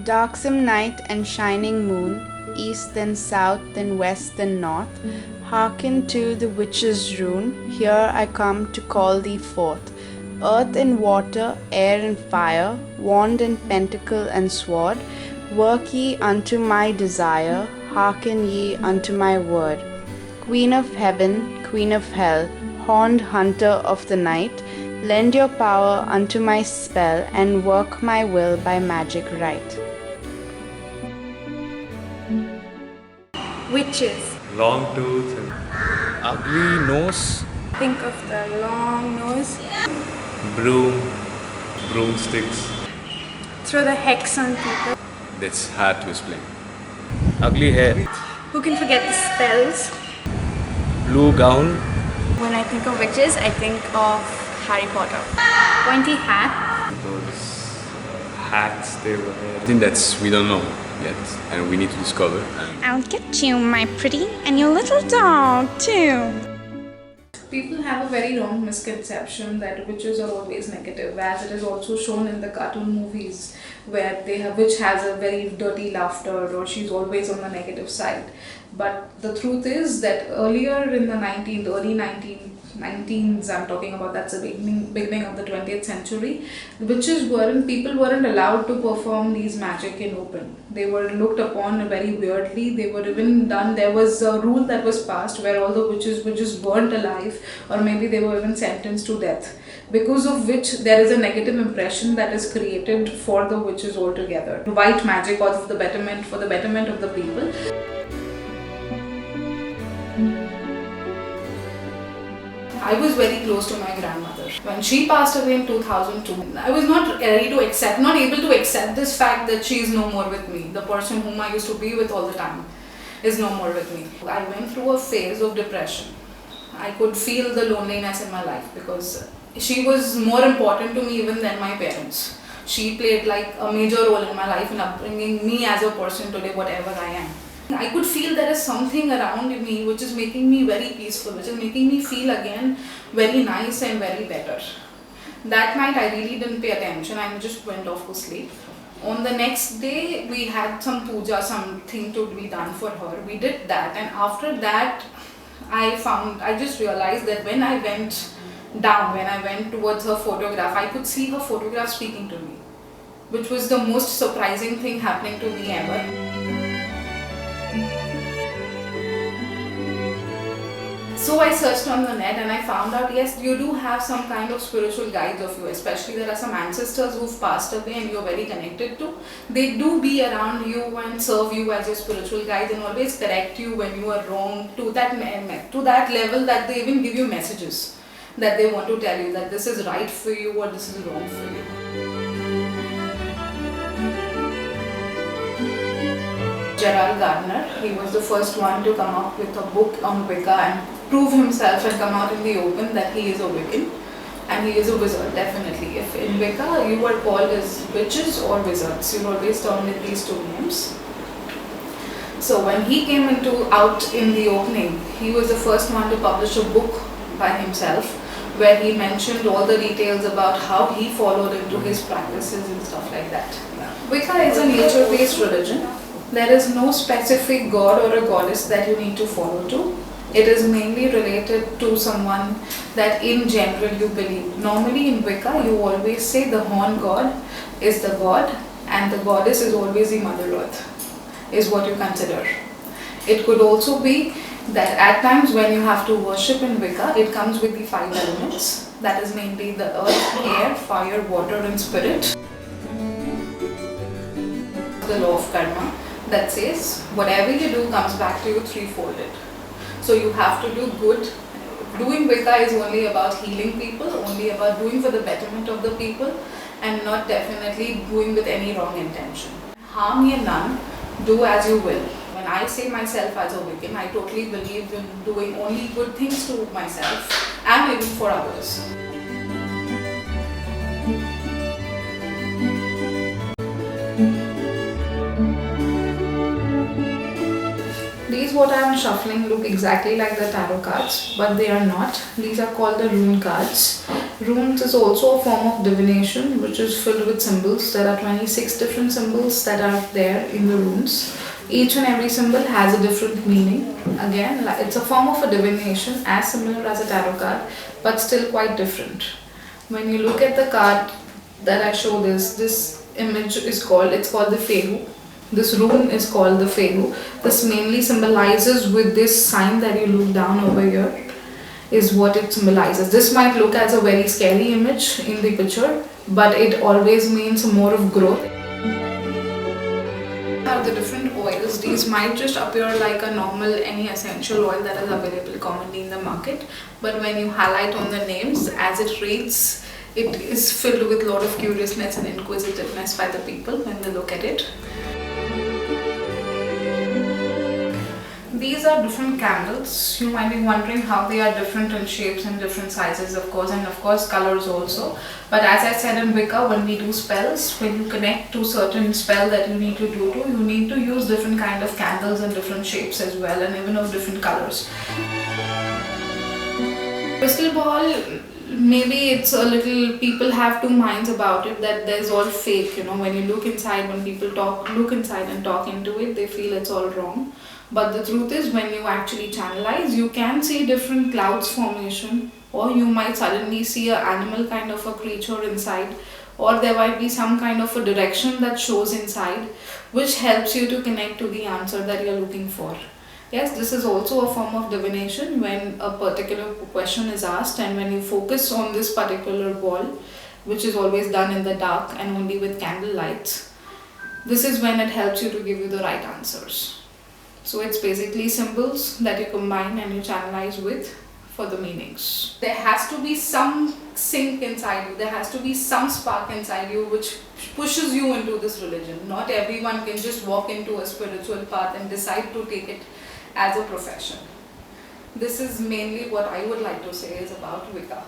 Darksome night and shining moon, east then south then west then north, hearken to the witch's rune, here I come to call thee forth. Earth and water, air and fire, wand and pentacle and sword, work ye unto my desire, hearken ye unto my word. Queen of heaven, queen of hell, horned hunter of the night, lend your power unto my spell and work my will by magic right. Witches. Long tooth and Ugly nose. Think of the long nose. broom, broomsticks. Throw the hex on people. That's hard to explain. Ugly hair. Who can forget the spells? Blue gown. When I think of witches, I think of Harry Potter. Pointy hat. Those hats they wear. I think that's we don't know yet, and we need to discover. And I'll get you, my pretty, and your little dog, too. People have a very wrong misconception that witches are always negative, as it is also shown in the cartoon movies where witch has a very dirty laughter or she's always on the negative side. But the truth is that earlier in the early 19s, I'm talking about, that's the beginning of the 20th century, people weren't allowed to perform these magic in open. They were looked upon very weirdly. They were even there was a rule that was passed where all the witches were just burnt alive, or maybe they were even sentenced to death, because of which there is a negative impression that is created for the witches altogether. White magic, or for the betterment of the people. I was very close to my grandmother. When she passed away in 2002, I was not able to accept this fact that she is no more with me. The person whom I used to be with all the time is no more with me. I went through a phase of depression. I could feel the loneliness in my life because she was more important to me even than my parents. She played like a major role in my life in upbringing me as a person today, whatever I am. I could feel there is something around me which is making me very peaceful, which is making me feel again very nice and very better. That night I really didn't pay attention, I just went off to sleep. On the next day we had some puja, something to be done for her. We did that, and after that I just realized that when I went towards her photograph, I could see her photograph speaking to me, which was the most surprising thing happening to me ever. So I searched on the net and I found out, yes, you do have some kind of spiritual guides of you, especially there are some ancestors who've passed away and you're very connected to. They do be around you and serve you as your spiritual guides and always correct you when you are wrong, to that level that they even give you messages that they want to tell you that this is right for you or this is wrong for you. Gerald Gardner, he was the first one to come up with a book on Wicca and prove himself and come out in the open that he is a Wiccan and he is a wizard, definitely. If in Wicca you were called as witches or wizards, you were always termed with these two names. So when he came out in the opening, he was the first one to publish a book by himself where he mentioned all the details about how he followed into his practices and stuff like that. Wicca is a nature-based religion. There is no specific god or a goddess that you need to follow to. It is mainly related to someone that in general you believe. Normally in Wicca you always say the horn god is the god and the goddess is always the Mother Earth, is what you consider. It could also be that at times when you have to worship in Wicca, it comes with the 5 elements. That is mainly the earth, air, fire, water and spirit. The law of karma that says whatever you do comes back to you threefolded. So you have to do good. Doing Wicca is only about healing people, only about doing for the betterment of the people and not definitely doing with any wrong intention. Harm ye none, do as you will. When I say myself as a Wiccan, I totally believe in doing only good things to myself and even for others. These what I am shuffling look exactly like the tarot cards, but they are not. These are called the rune cards. Runes is also a form of divination which is filled with symbols. There are 26 different symbols that are there in the runes. Each and every symbol has a different meaning. Again, it's a form of a divination as similar as a tarot card, but still quite different. When you look at the card that I show this image is called the Fehu. This rune is called the Fehu. This mainly symbolizes with this sign that you look down over here is what it symbolizes. This might look as a very scary image in the picture, but it always means more of growth. Now the different oils, these might just appear like a normal any essential oil that is available commonly in the market, but when you highlight on the names as it reads, it is filled with a lot of curiousness and inquisitiveness by the people when they look at it. These are different candles. You might be wondering how they are different in shapes and different sizes, of course, and of course colors also. But as I said in Wicca, when we do spells, when you connect to certain spell that you need to do, you need to use different kind of candles and different shapes as well, and even of different colors. Crystal ball, maybe it's a little, people have two minds about it, that there's all fake, you know, when you look inside, when people look inside and talk into it, they feel it's all wrong. But the truth is, when you actually channelize, you can see different clouds formation, or you might suddenly see an animal kind of a creature inside, or there might be some kind of a direction that shows inside, which helps you to connect to the answer that you're looking for. Yes, this is also a form of divination when a particular question is asked, and when you focus on this particular ball, which is always done in the dark and only with candle lights, this is when it helps you to give you the right answers. So it's basically symbols that you combine and you channelize with for the meanings. There has to be some sync inside you, there has to be some spark inside you which pushes you into this religion. Not everyone can just walk into a spiritual path and decide to take it as a profession. This is mainly what I would like to say is about Wicca.